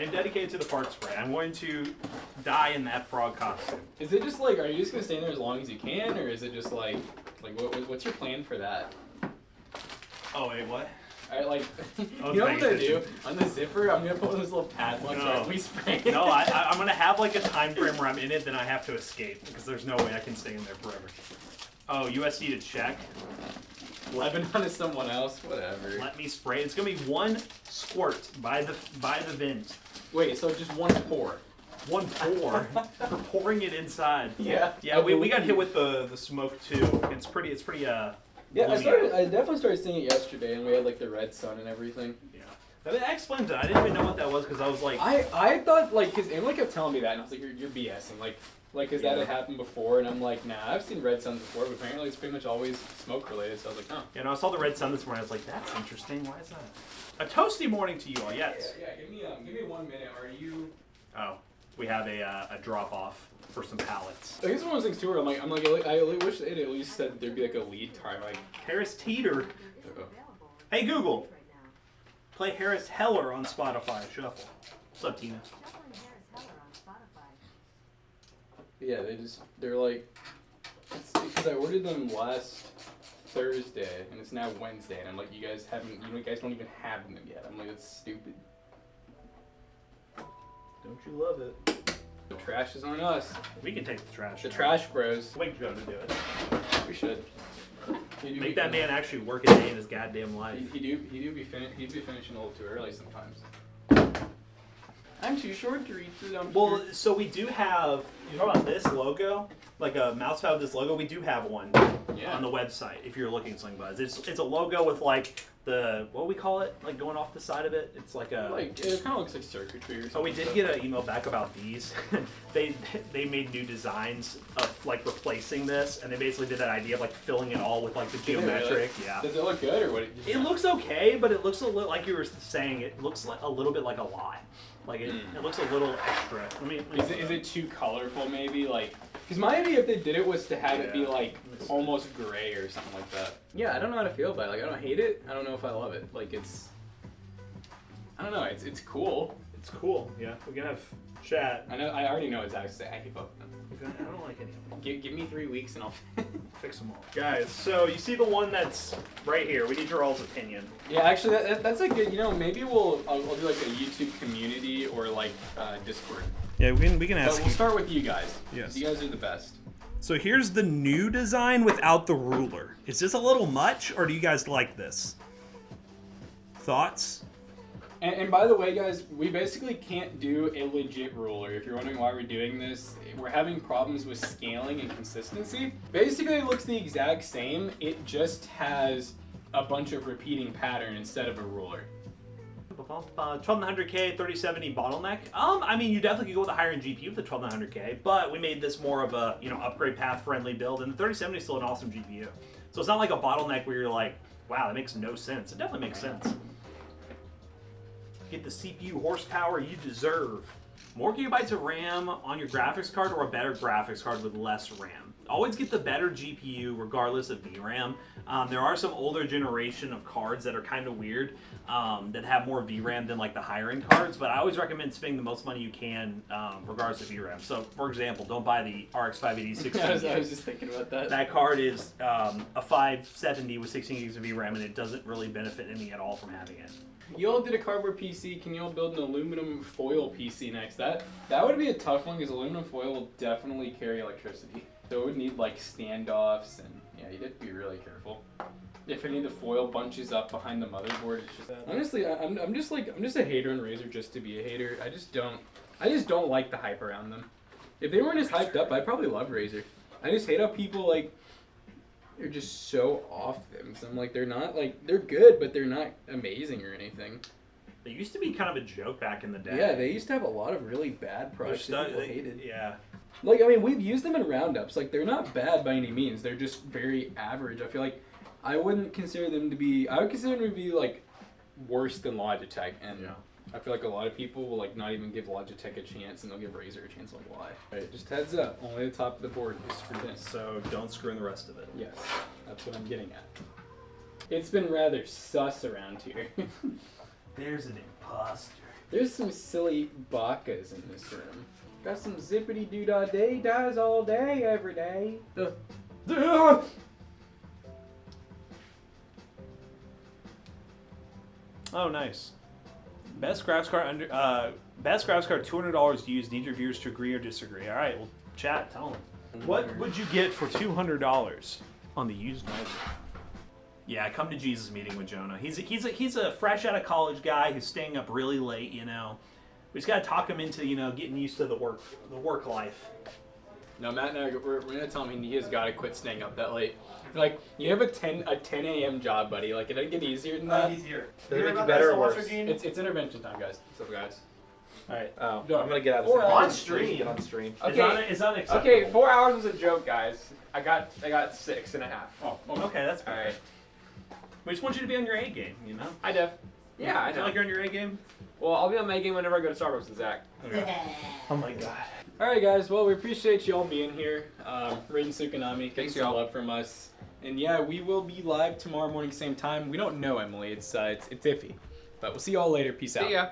am dedicated to the fart spray. I'm going to die in that frog costume. Is it just like, are you just gonna stay in there as long as you can, or is it just like what's your plan for that? Oh wait, what? Alright, like, you know what I'm gonna do? On the zipper, I'm gonna put one of those little padlocks that we spray. No, I'm gonna have like a time frame where I'm in it, then I have to escape, because there's no way I can stay in there forever. Oh, USD to check. Lebanon is someone else, whatever. Let me spray. It's gonna be one squirt by the vent. Wait, so just one pour? One pour for pouring it inside. Yeah. Yeah, we got hit with the smoke too. It's pretty Yeah, I definitely started seeing it yesterday, and we had like the red sun and everything. Yeah. That explains it. I didn't even know what that was because I was like. I thought like, cause Emily kept telling me that, and I was like, you're BSing, like, cause that had happened before, and I'm like, nah, I've seen red suns before, but apparently it's pretty much always smoke related. So I was like, huh. Yeah, and I saw the red sun this morning. I was like, that's interesting. Why is that? A toasty morning to you all. Yes. Yeah. Give me 1 minute. Are you? Oh, we have a drop off for some pallets. I guess one of those things too, where I wish it at least said there'd be like a lead time, like Harris Teeter. Hey Google, play Harris Heller on Spotify Shuffle. What's up, Tina? Yeah, they're like, it's because I ordered them last Thursday and it's now Wednesday, and I'm like, you guys don't even have them yet. I'm like, that's stupid. Don't you love it? The trash is on us. We can take the trash. The trash bros. Wake Joe to do it. We should. Make that man actually work a day in his goddamn life. He'd be finishing a little too early sometimes. I'm too short to reach the dumpster. Well, so we do have, you know about this logo? Like a mouse pad with this logo? We do have one on the website if you're looking at Sling Buzz. It's a logo with like the, what do we call it? Like going off the side of it? It's like a... Like, it kind of looks like circuitry or something. Oh, we did get an email back about these. they made new designs of like replacing this, and they basically did that idea of like filling it all with like the geometric. Really? Yeah. Does it look good or what? It looks okay, but it looks a little, like you were saying, it looks like a little bit like a lot. Like it looks a little extra. Is it too colorful maybe? Like, because my idea if they did it was to have it be like almost gray or something like that. Yeah, I don't know how to feel about it. Like, I don't hate it. I don't know if I love it. Like, I don't know. It's cool. It's cool. Yeah, we can have chat. I know. I already know it's actually. I hate both of them. I don't like any of them. Give me 3 weeks and I'll fix them all. Guys, so you see the one that's right here. We need your all's opinion. Yeah, actually, that's a good. You know, maybe I'll do like a YouTube community or like Discord. Yeah, we can ask. But we'll start with you guys. Yes. You guys are the best. So here's the new design without the ruler. Is this a little much, or do you guys like this? Thoughts? And by the way, guys, we basically can't do a legit ruler. If you're wondering why we're doing this, we're having problems with scaling and consistency. Basically, it looks the exact same. It just has a bunch of repeating pattern instead of a ruler. 12900K, 3070 bottleneck. I mean, you definitely could go with a higher end GPU with the 12900K, but we made this more of a, upgrade path friendly build, and the 3070 is still an awesome GPU. So it's not like a bottleneck where you're like, wow, that makes no sense. It definitely makes sense. Get the CPU horsepower you deserve. More gigabytes of RAM on your graphics card or a better graphics card with less RAM. Always get the better GPU regardless of VRAM. There are some older generation of cards that are kind of weird that have more VRAM than like the higher end cards, but I always recommend spending the most money you can regardless of VRAM. So for example, don't buy the RX 580 16 gigs. I was just thinking about that. That card is a 570 with 16 gigs of VRAM, and it doesn't really benefit any at all from having it. You all did a cardboard PC. Can you all build an aluminum foil PC next? That would be a tough one because aluminum foil will definitely carry electricity. So it would need like standoffs, and yeah, you'd have to be really careful. If any of the foil bunches up behind the motherboard, it's just honestly, I'm just a hater on Razer just to be a hater. I just don't like the hype around them. If they weren't as hyped up, I'd probably love Razer. I just hate how people like. They're just so off them. So I'm like, they're good, but they're not amazing or anything. They used to be kind of a joke back in the day. Yeah, they used to have a lot of really bad products that people hated. Yeah. Like, I mean, we've used them in roundups. Like, they're not bad by any means. They're just very average. I feel like I would consider them to be, like, worse than Logitech. And yeah. I feel like a lot of people will like not even give Logitech a chance, and they'll give Razer a chance. Like, why? Right, just heads up. Only the top of the board is for this. So don't screw in the rest of it. Yes, that's what I'm getting at. It's been rather sus around here. There's an imposter. There's some silly bakas in this room. Got some zippity doo dah day dies all day, every day. Oh, nice. Best graphics card best graphics card, $200 used. Need your viewers to agree or disagree. All right, well, chat, tell them. What would you get for $200 on the used market? Yeah, come to Jesus meeting with Jonah. He's a fresh out of college guy who's staying up really late. You know, we just gotta talk him into getting used to the work life. No, Matt and I we're gonna tell him he has got to quit staying up that late. Like, you have a 10 a.m. job, buddy. Like, it doesn't get easier than that. He's here. Does it make you better or worse? It's intervention time, guys. What's up, guys? All right. Oh, I'm gonna get out of this. On stream. Get on stream. Okay. It's unacceptable. Okay, 4 hours was a joke, guys. I got 6.5. Oh, Okay, that's All right. We just want you to be on your A game, you know? I def. Yeah, I feel know. like you're on your A game? Well, I'll be on my game whenever I go to Starbucks with Zach. Okay. Oh my god. Alright, guys. Well, we appreciate you all being here. Raiden Tsukanami, getting Thanks, some y'all. love from us. And yeah, we will be live tomorrow morning, same time. We don't know, Emily. It's iffy. But we'll see you all later. Peace out. See ya.